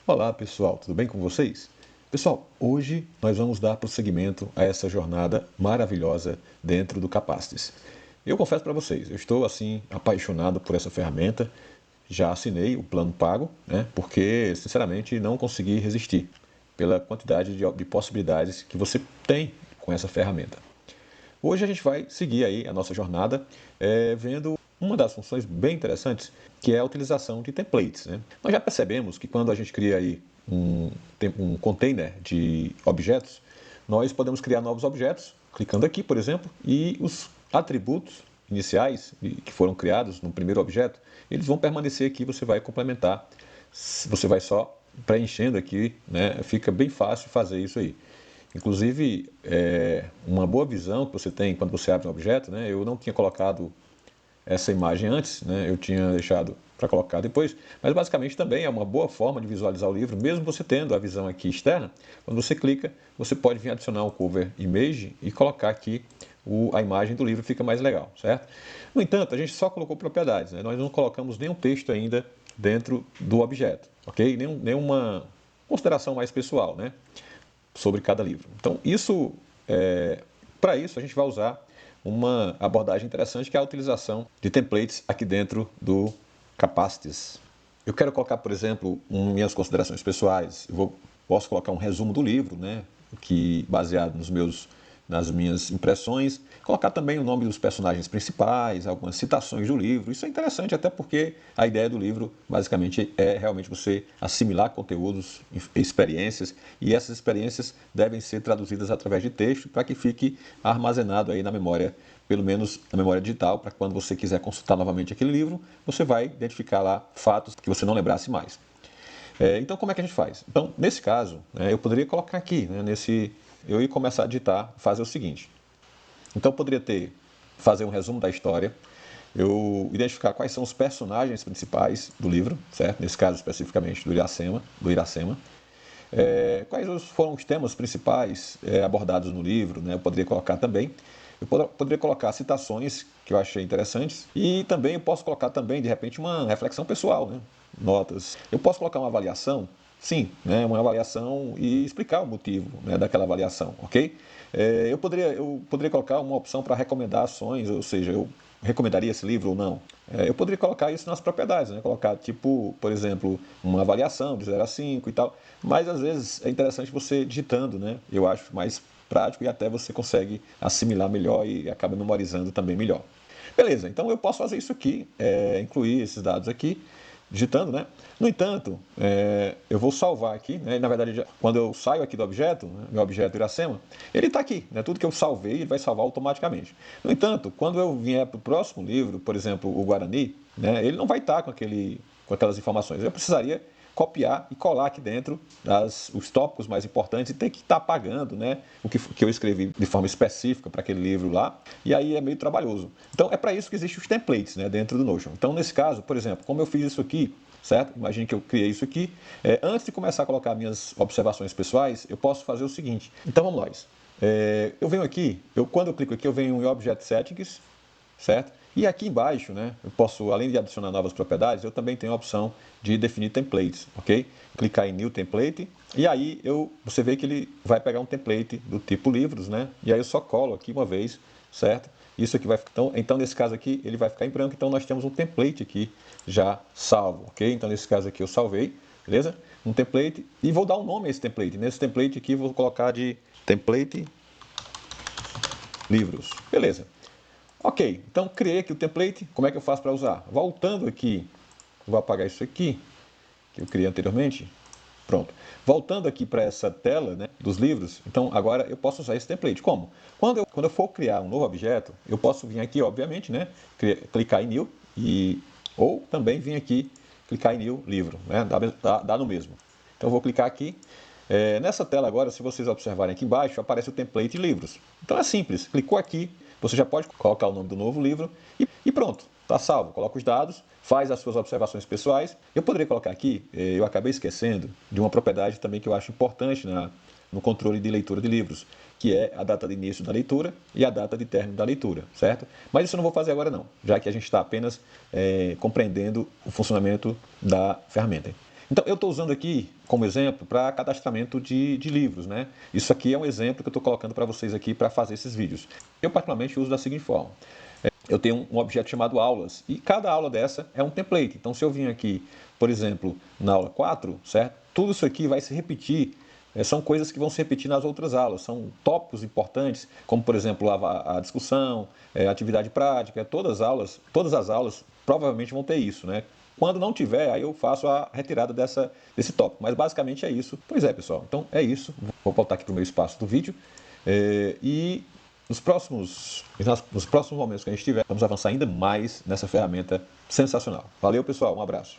Olá pessoal, tudo bem com vocês? Pessoal, hoje nós vamos dar prosseguimento a essa jornada maravilhosa dentro do Capacities. Eu confesso para vocês, eu estou assim apaixonado por essa ferramenta, já assinei o plano pago, né? Porque sinceramente não consegui resistir pela quantidade de possibilidades que você tem com essa ferramenta. Hoje a gente vai seguir aí a nossa jornada vendo uma das funções bem interessantes, que é a utilização de templates, né? Nós já percebemos que quando a gente cria aí um container de objetos, nós podemos criar novos objetos, clicando aqui, por exemplo, e os atributos iniciais que foram criados no primeiro objeto, eles vão permanecer aqui, você vai complementar, você vai só preenchendo aqui, né? Fica bem fácil fazer isso aí. Inclusive, uma boa visão que você tem quando você abre um objeto, né? Eu não tinha colocado essa imagem antes, né? Eu tinha deixado para colocar depois, mas basicamente também é uma boa forma de visualizar o livro, mesmo você tendo a visão aqui externa. Quando você clica, você pode vir adicionar um cover image e colocar aqui a imagem do livro, fica mais legal, certo? No entanto, a gente só colocou propriedades, né? Nós não colocamos nenhum texto ainda dentro do objeto, ok? Nenhuma consideração mais pessoal, né? Sobre cada livro. Então, para isso, a gente vai usar uma abordagem interessante, que é a utilização de templates aqui dentro do Capacities. Eu quero colocar, por exemplo, minhas considerações pessoais. Posso colocar um resumo do livro, né, baseado nas minhas impressões. Colocar também o nome dos personagens principais, algumas citações do livro. Isso é interessante, até porque a ideia do livro, basicamente, é realmente você assimilar conteúdos, experiências, e essas experiências devem ser traduzidas através de texto para que fique armazenado aí na memória, pelo menos na memória digital, para quando você quiser consultar novamente aquele livro, você vai identificar lá fatos que você não lembrasse mais. Então, como é que a gente faz? Então, nesse caso, eu poderia colocar aqui, né, eu ia começar a digitar, fazer o seguinte. Então, eu poderia fazer um resumo da história, eu identificar quais são os personagens principais do livro, certo? Nesse caso, especificamente, do Iracema. Quais foram os temas principais abordados no livro, né? Eu poderia colocar também. Eu poderia colocar citações que eu achei interessantes, e também eu posso colocar também, de repente, uma reflexão pessoal, né? Notas. Eu posso colocar uma avaliação, sim, né? Uma avaliação, e explicar o motivo, né, daquela avaliação, ok? Eu poderia colocar uma opção para recomendar ações, ou seja, eu recomendaria esse livro ou não. Eu poderia colocar isso nas propriedades, né? Colocar, tipo, por exemplo, uma avaliação de 0 a 5 e tal. Mas às vezes é interessante você digitando, né? Eu acho mais prático, e até você consegue assimilar melhor e acaba memorizando também melhor. Beleza, então eu posso fazer isso aqui, incluir esses dados aqui, digitando, né? No entanto, eu vou salvar aqui, né? Na verdade, quando eu saio aqui do objeto, né, meu objeto Iracema, ele está aqui, né? Tudo que eu salvei, ele vai salvar automaticamente. No entanto, quando eu vier para o próximo livro, por exemplo, o Guarani, né, ele não vai estar com aquelas informações. Eu precisaria copiar e colar aqui dentro os tópicos mais importantes, e ter que estar apagando, né, o que eu escrevi de forma específica para aquele livro lá, e aí é meio trabalhoso. Então é para isso que existem os templates, né, dentro do Notion. Então, nesse caso, por exemplo, como eu fiz isso aqui, certo? Imagine que eu criei isso aqui. Antes de começar a colocar minhas observações pessoais, eu posso fazer o seguinte. Então vamos lá. Eu venho aqui, quando eu clico aqui, eu venho em Object Settings, certo? E aqui embaixo, né, eu posso, além de adicionar novas propriedades, eu também tenho a opção de definir templates, ok? Clicar em New Template, e aí você vê que ele vai pegar um template do tipo livros, né? E aí eu só colo aqui uma vez, certo? Isso aqui vai ficar, então nesse caso aqui ele vai ficar em branco, então nós temos um template aqui já salvo, ok? Então nesse caso aqui eu salvei, beleza? Um template, e vou dar um nome a esse template. Nesse template aqui vou colocar de template livros, beleza? Ok, então criei aqui o template. Como é que eu faço para usar? Voltando aqui, vou apagar isso aqui, que eu criei anteriormente. Pronto. Voltando aqui para essa tela, né, dos livros, então agora eu posso usar esse template. Como? Quando eu for criar um novo objeto, eu posso vir aqui, obviamente, né, clicar em New, ou também vir aqui, clicar em New Livro, né, dá no mesmo. Então eu vou clicar aqui. Nessa tela agora, se vocês observarem aqui embaixo, aparece o template livros. Então é simples, clicou aqui, você já pode colocar o nome do novo livro e pronto, está salvo. Coloca os dados, faz as suas observações pessoais. Eu poderia colocar aqui, eu acabei esquecendo de uma propriedade também que eu acho importante no controle de leitura de livros, que é a data de início da leitura e a data de término da leitura, certo? Mas isso eu não vou fazer agora não, já que a gente está apenas compreendendo o funcionamento da ferramenta. Então, eu estou usando aqui como exemplo para cadastramento de livros, né? Isso aqui é um exemplo que eu estou colocando para vocês aqui para fazer esses vídeos. Eu, particularmente, uso da seguinte forma. Eu tenho um objeto chamado aulas, e cada aula dessa é um template. Então, se eu vim aqui, por exemplo, na aula 4, certo? Tudo isso aqui vai se repetir, são coisas que vão se repetir nas outras aulas, são tópicos importantes, como, por exemplo, a discussão, a atividade prática, todas as aulas provavelmente vão ter isso, né? Quando não tiver, aí eu faço a retirada desse tópico. Mas basicamente é isso. Pois é, pessoal. Então é isso. Vou voltar aqui para o meu espaço do vídeo. E nos próximos momentos que a gente tiver, vamos avançar ainda mais nessa ferramenta sensacional. Valeu, pessoal. Um abraço.